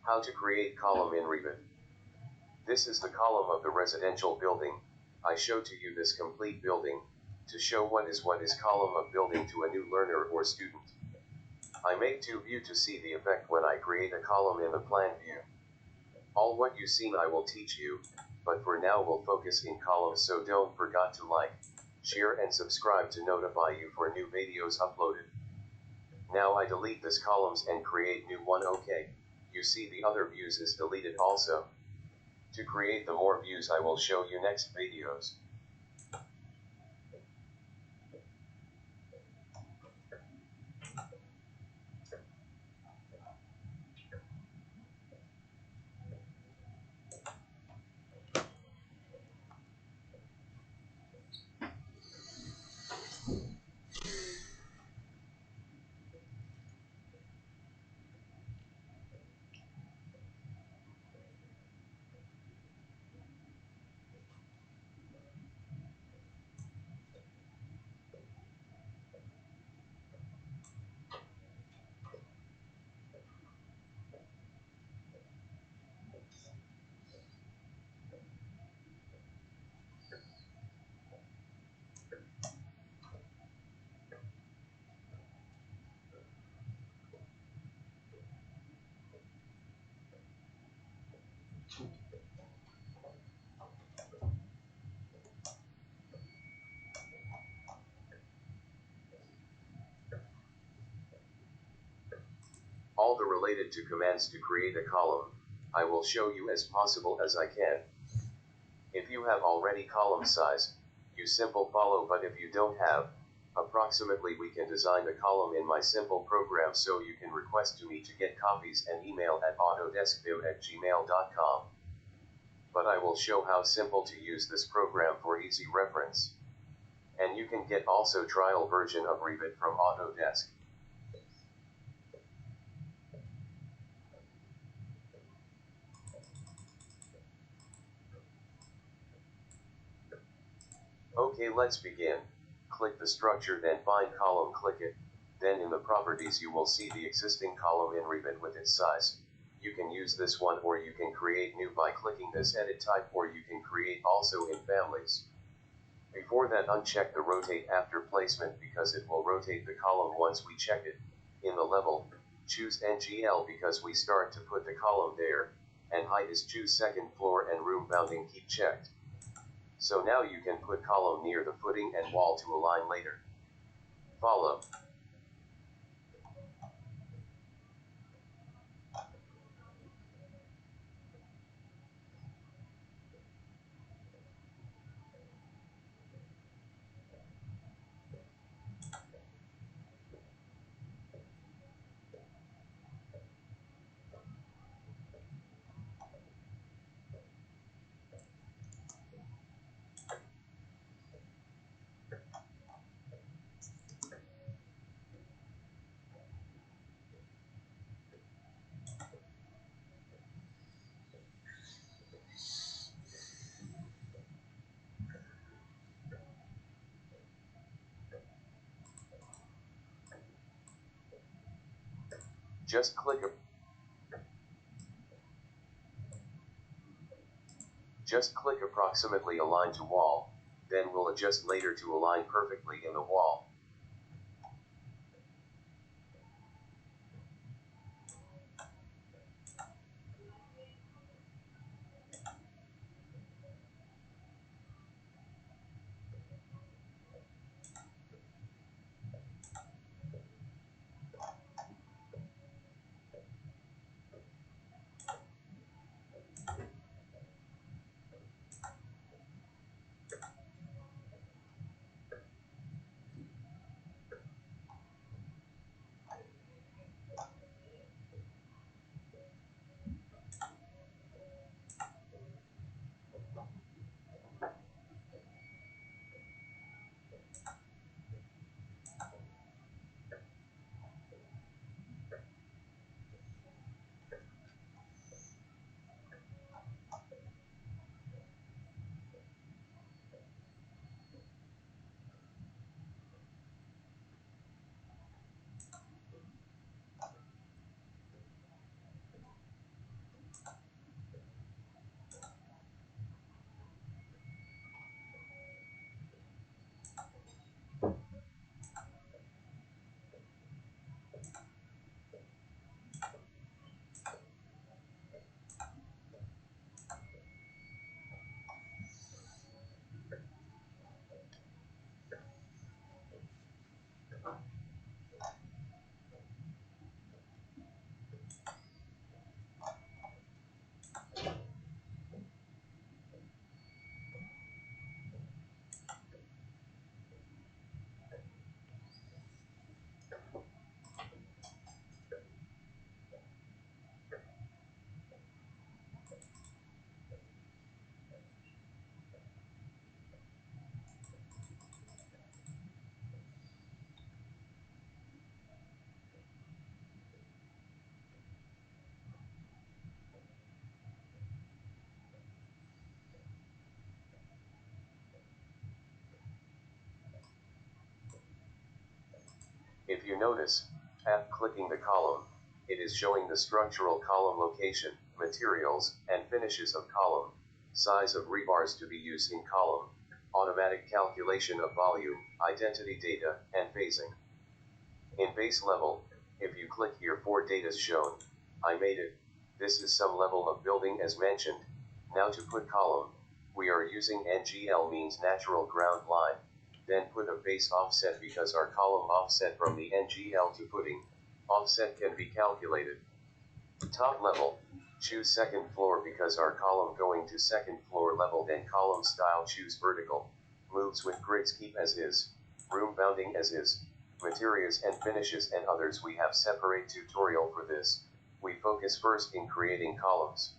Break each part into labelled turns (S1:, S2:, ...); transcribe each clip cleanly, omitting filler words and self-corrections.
S1: How to create column in revit. This is the column of the residential building. I show to you this complete building, to show what is column of building to a new learner or student. I make two view to see the effect when I create a column in the plan view. All what you seen I will teach you, but for now we'll focus in columns, so don't forget to like, share and subscribe to notify you for new videos uploaded. Now I delete this columns and create new one. Okay, you see the other views is deleted also. To create the more views I will show you next videos. All the related to commands to create a column, I will show you as possible as I can. If you have already column size, you simple follow, but if you don't have, approximately we can design the column in my simple program, so you can request to me to get copies and email at autodeskview@gmail.com. But I will show how simple to use this program for easy reference. And you can get also trial version of Revit from Autodesk. Okay, let's begin. Click the structure, then find column, click it. Then in the properties you will see the existing column in Revit with its size. You can use this one, or you can create new by clicking this edit type, or you can create also in families. Before that, uncheck the rotate after placement, because it will rotate the column once we check it. In the level, choose NGL because we start to put the column there, and height is choose second floor, and room bounding keep checked. So now you can put column near the footing and wall to align later. Follow. Just click approximately align to wall, then we'll adjust later to align perfectly in the wall. If you notice, at clicking the column, it is showing the structural column location, materials, and finishes of column, size of rebars to be used in column, automatic calculation of volume, identity data, and phasing. In base level, if you click here for data's shown, I made it. This is some level of building as mentioned. Now to put column, we are using NGL means natural ground line. Then put a base offset because our column offset from the NGL to footing. Offset can be calculated. Top level, choose second floor because our column going to second floor level. Then column style, choose vertical. Moves with grids keep as is. Room bounding as is. Materials and finishes and others we have separate tutorial for this. We focus first in creating columns.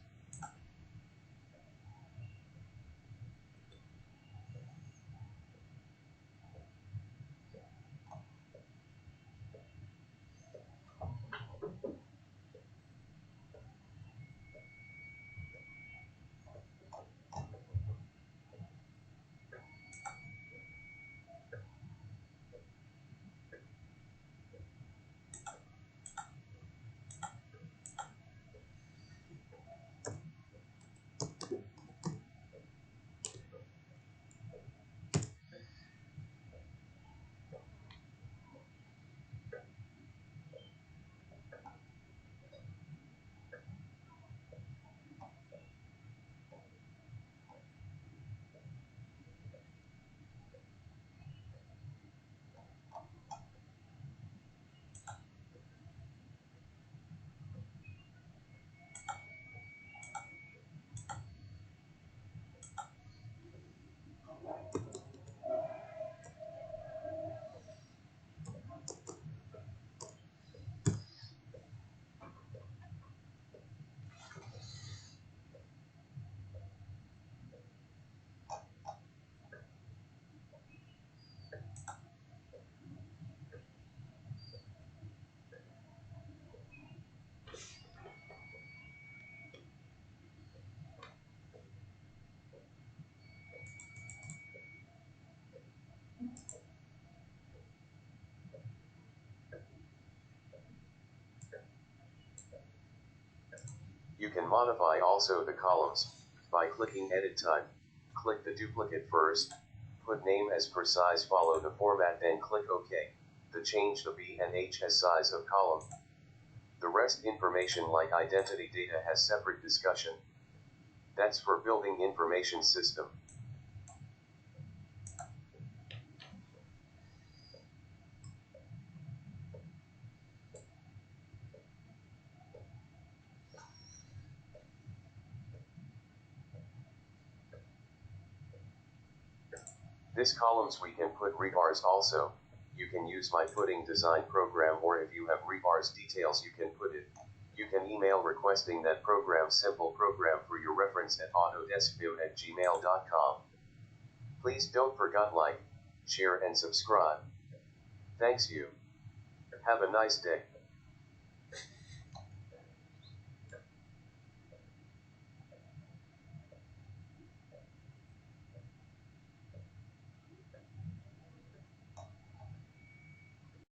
S1: You can modify also the columns by clicking edit type. Click the duplicate first, put name as per size, follow the format, then click OK. To change the B and H as size of column. The rest information like identity data has separate discussion. That's for building information system. This columns we can put rebars also. You can use my footing design program, or if you have rebars details you can put it. You can email requesting that program, simple program for your reference at autodeskvim@gmail.com. Please don't forget like, share and subscribe. Thanks you. Have a nice day.